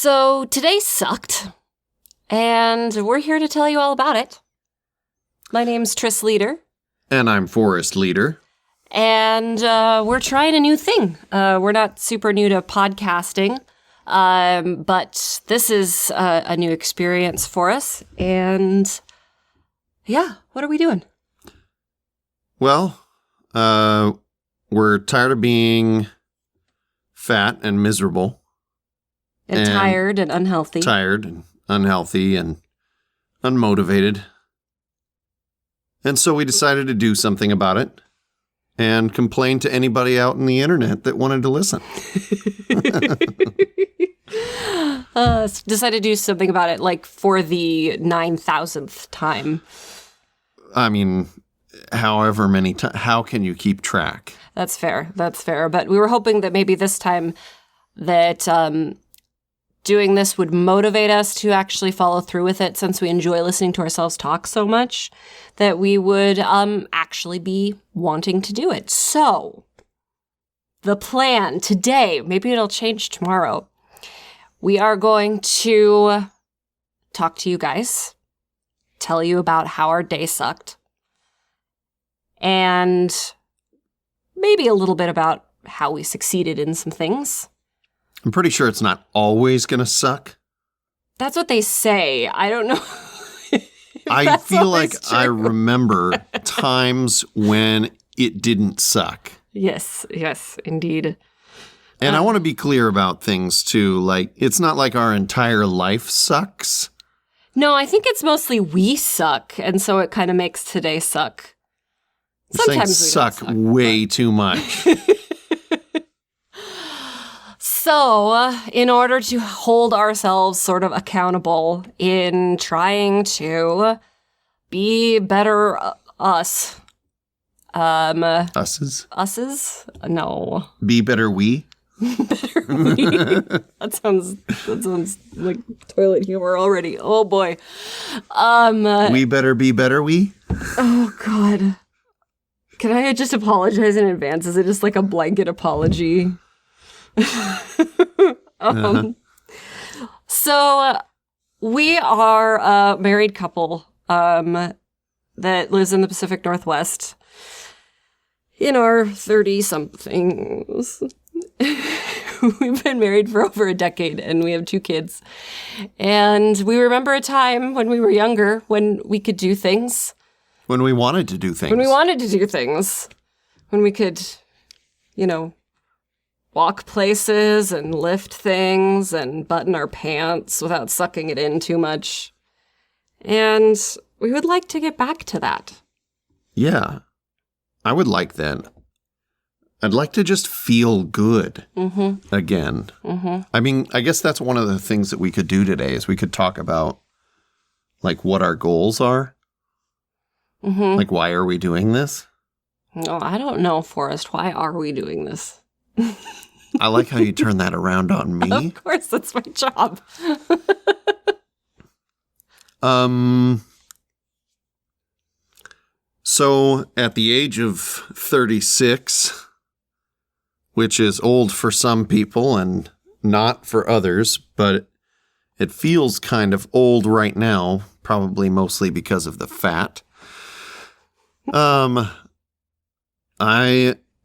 So today sucked, and we're here to tell you all about it. My name's Tris Leder. And I'm Forrest Leder. And we're trying a new thing. We're not super new to podcasting, but this is a new experience for us. And yeah, what are we doing? Well, we're tired of being fat and miserable. And tired and unhealthy. Tired and unhealthy and unmotivated. And so we decided to do something about it and complain to anybody out on the internet that wanted to listen. Decided to do something about it, like, for the 9,000th time. I mean, however many times. How can you keep track? That's fair. But we were hoping that maybe this time that doing this would motivate us to actually follow through with it, since we enjoy listening to ourselves talk so much, that we would actually be wanting to do it. So, the plan today, maybe it'll change tomorrow, we are going to talk to you guys, tell you about how our day sucked, and maybe a little bit about how we succeeded in some things. I'm pretty sure it's not always going to suck. That's what they say. I don't know. I feel like I remember times when it didn't suck. Yes, indeed. And I want to be clear about things too. Like, it's not like our entire life sucks. No, I think it's mostly we suck, and so it kind of makes today suck. Sometimes we suck way too much. So, in order to hold ourselves sort of accountable in trying to be better us. Us's? No. Be better we? Better we. That sounds like toilet humor already. Oh boy. We better be better we? Oh God. Can I just apologize in advance? Is it just like a blanket apology? So we are a married couple that lives in the Pacific Northwest in our 30-somethings. We've been married for over a decade, and we have 2 kids. And we remember a time when we were younger when we could do things. When we wanted to do things. When we could, walk places and lift things and button our pants without sucking it in too much. And we would like to get back to that. Yeah, I would like that. I'd like to just feel good again. Mm-hmm. I mean, I guess that's one of the things that we could do today is we could talk about, like, what our goals are. Mm-hmm. Like, why are we doing this? No, I don't know, Forrest. Why are we doing this? I like how you turn that around on me. Of course, that's my job. So at the age of 36, which is old for some people and not for others, but it feels kind of old right now, probably mostly because of the fat. I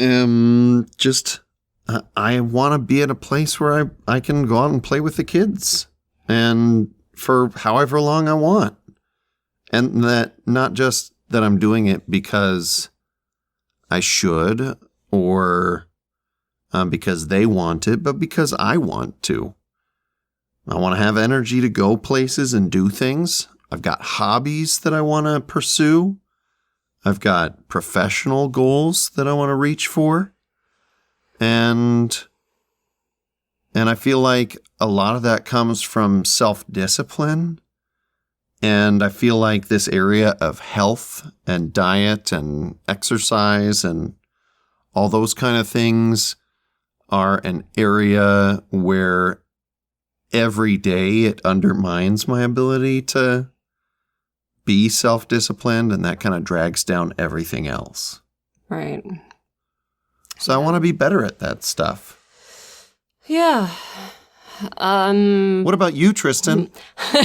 am just... I want to be at a place where I can go out and play with the kids and for however long I want. And that not just that I'm doing it because I should or because they want it, but because I want to. I want to have energy to go places and do things. I've got hobbies that I want to pursue. I've got professional goals that I want to reach for. And I feel like a lot of that comes from self-discipline. And I feel like this area of health and diet and exercise and all those kind of things are an area where every day it undermines my ability to be self-disciplined, and that kind of drags down everything else. Right. So I want to be better at that stuff. Yeah. What about you, Tristan?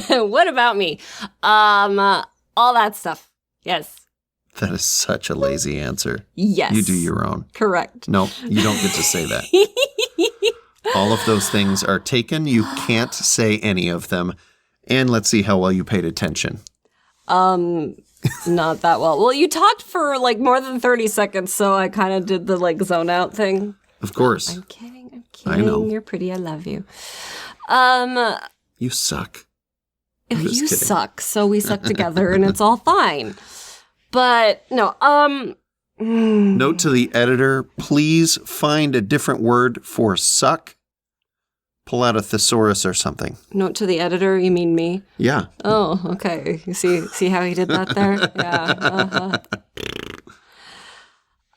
What about me? All that stuff. Yes. That is such a lazy answer. Yes. You do your own. Correct. No, you don't get to say that. All of those things are taken. You can't say any of them. And let's see how well you paid attention. Not that well. Well, you talked for like more than 30 seconds, so I kind of did the like zone out thing. Of course. I'm kidding. I know. You're pretty. I love you. You suck. You suck. So we suck together and it's all fine. But no, Note to the editor, please find a different word for suck. Pull out a thesaurus or something. Note to the editor, you mean me? Yeah. Oh, okay. You see how he did that there? Yeah.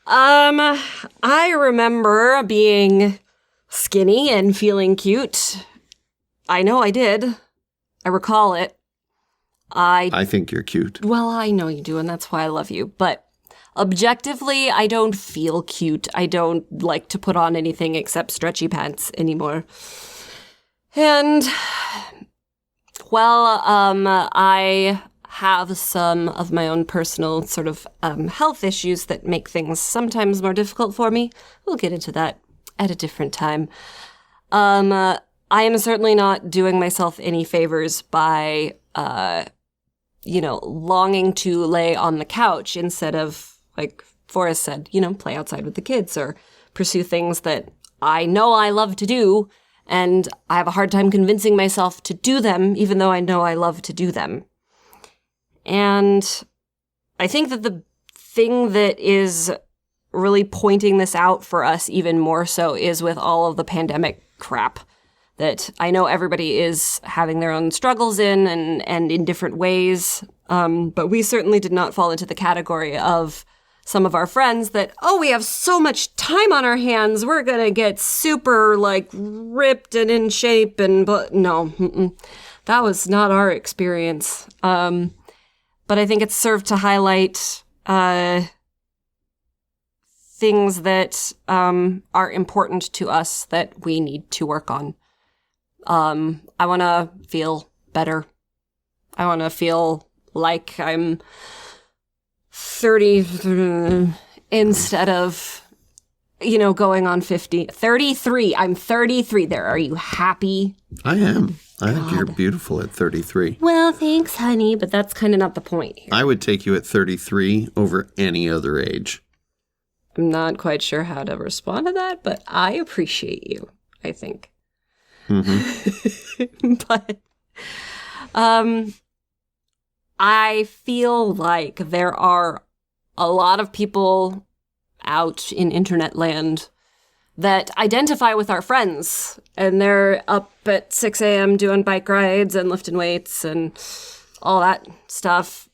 I remember being skinny and feeling cute. I know I did. I recall it. I think you're cute. Well, I know you do, and that's why I love you. But objectively, I don't feel cute. I don't like to put on anything except stretchy pants anymore. And, well, I have some of my own personal sort of health issues that make things sometimes more difficult for me. We'll get into that at a different time. I am certainly not doing myself any favors by longing to lay on the couch instead of, like Forrest said, play outside with the kids or pursue things that I know I love to do, and I have a hard time convincing myself to do them, even though I know I love to do them. And I think that the thing that is really pointing this out for us even more so is with all of the pandemic crap that I know everybody is having their own struggles in and in different ways. But we certainly did not fall into the category of some of our friends that, we have so much time on our hands, we're going to get super like ripped and in shape. But no, that was not our experience. But I think it served to highlight things that are important to us that we need to work on. I want to feel better. I want to feel like I'm 30 instead of, going on 50. 33. I'm 33 there. Are you happy? I am. I think you're beautiful at 33. Well, thanks, honey, but that's kind of not the point here. I would take you at 33 over any other age. I'm not quite sure how to respond to that, but I appreciate you, I think. Mm-hmm. But I feel like there are a lot of people out in internet land that identify with our friends, and they're up at 6 a.m. doing bike rides and lifting weights and all that stuff.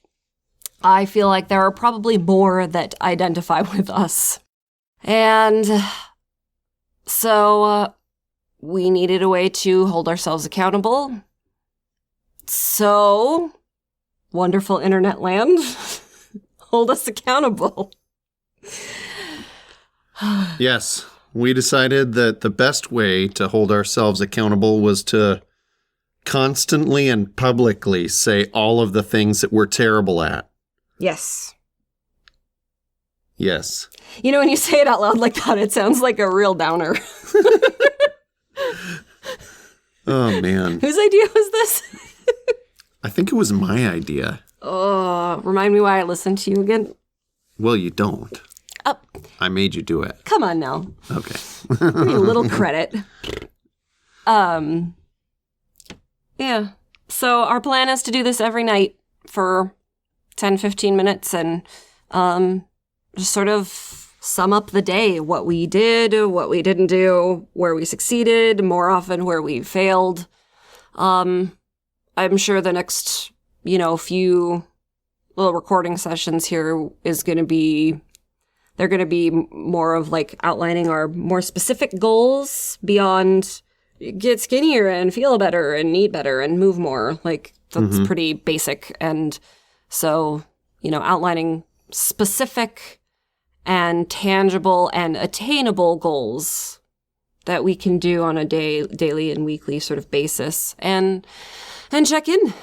I feel like there are probably more that identify with us. And so we needed a way to hold ourselves accountable. So, wonderful internet land, hold us accountable. Yes, we decided that the best way to hold ourselves accountable was to constantly and publicly say all of the things that we're terrible at. Yes. Yes. When you say it out loud like that, it sounds like a real downer. Oh, man. Whose idea was this? I think it was my idea. Oh, remind me why I listened to you again. Well, you don't. Oh. I made you do it. Come on now. Okay. Give me a little credit. Yeah. So our plan is to do this every night for 10, 15 minutes and just sort of sum up the day, what we did, what we didn't do, where we succeeded, more often where we failed. I'm sure the next, few little recording sessions here is going to be, they're going to be more of like outlining our more specific goals beyond get skinnier and feel better and eat better and move more. Like that's pretty basic. And so, outlining specific and tangible and attainable goals that we can do on a daily and weekly sort of basis and check in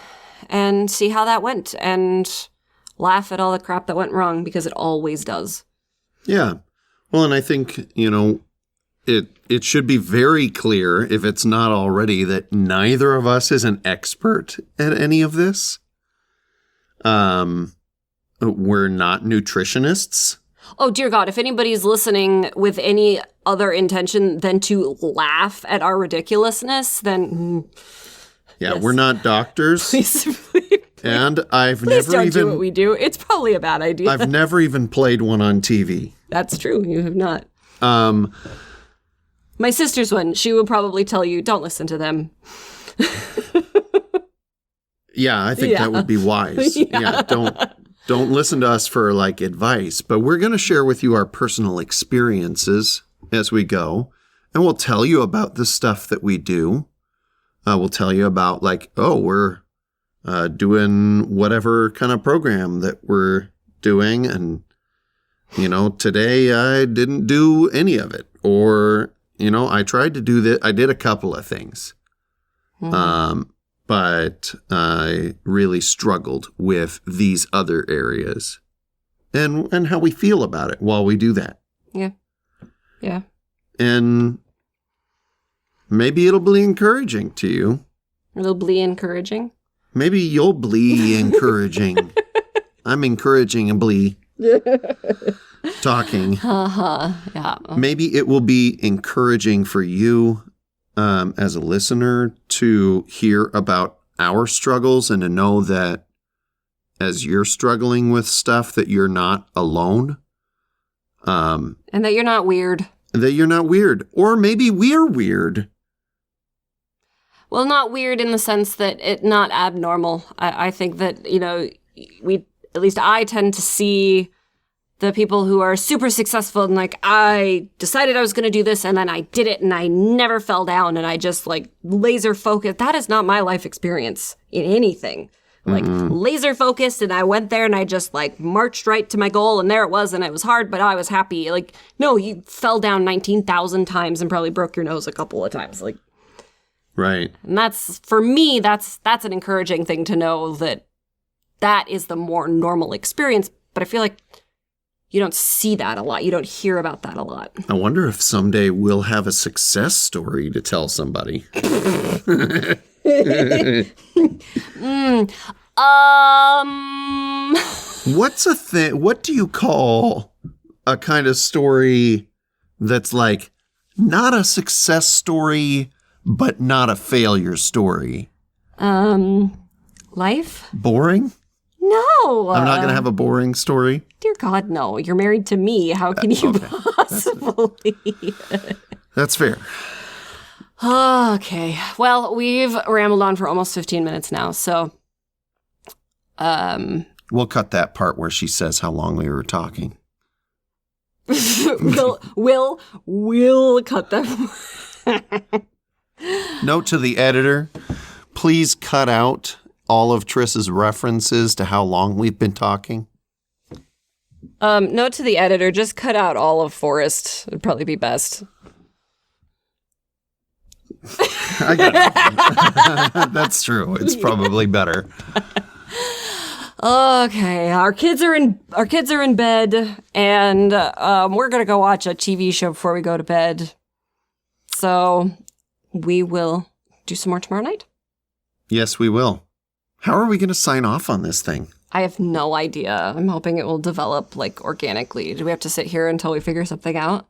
and see how that went and laugh at all the crap that went wrong, because it always does. Yeah. Well, and I think, it should be very clear, if it's not already, that neither of us is an expert at any of this. We're not nutritionists. Oh, dear God, if anybody's listening with any other intention than to laugh at our ridiculousness, then... Yeah, yes. We're not doctors. Please, and I've please never don't even... do what we do. It's probably a bad idea. I've never even played one on TV. That's true. You have not. My sister's one, she would probably tell you, don't listen to them. Yeah, I think that would be wise. Yeah, don't listen to us for advice, but we're going to share with you our personal experiences as we go, and we'll tell you about the stuff that we do. We'll tell you about we're doing whatever kind of program that we're doing, and today I didn't do any of it, or I tried to do that. I did a couple of things. Mm-hmm. But I really struggled with these other areas and how we feel about it while we do that. Yeah. Yeah. And maybe it'll be encouraging to you. It'll be encouraging? Maybe you'll be encouraging. I'm encouraging and blee. Talking. Yeah. Maybe it will be encouraging for you as a listener to hear about our struggles and to know that as you're struggling with stuff that you're not alone. And that you're not weird. That you're not weird. Or maybe we're weird. Well, not weird in the sense that it's not abnormal. I think that, at least I tend to see the people who are super successful and I decided I was going to do this and then I did it and I never fell down and I just laser focused. That is not my life experience in anything. Laser focused, and I went there and I just marched right to my goal, and there it was, and it was hard, but I was happy. No, you fell down 19,000 times and probably broke your nose a couple of times. Right. And that's, for me, that's an encouraging thing to know that is the more normal experience. But I feel like you don't see that a lot. You don't hear about that a lot. I wonder if someday we'll have a success story to tell somebody. What's a thing? What do you call a kind of story that's not a success story, but not a failure story? Life? Boring? No. I'm not going to have a boring story. Dear God, no. You're married to me. How can you possibly? That's fair. Okay. Well, we've rambled on for almost 15 minutes now, so... We'll cut that part where she says how long we were talking. We'll cut that. Note to the editor, please cut out all of Triss's references to how long we've been talking. Note to the editor, just cut out all of Forrest. It'd probably be best. I got it. That's true. It's probably better. Okay, our kids are in bed, and we're gonna go watch a TV show before we go to bed. So we will do some more tomorrow night. Yes, we will. How are we going to sign off on this thing? I have no idea. I'm hoping it will develop organically. Do we have to sit here until we figure something out?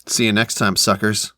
See you next time, suckers.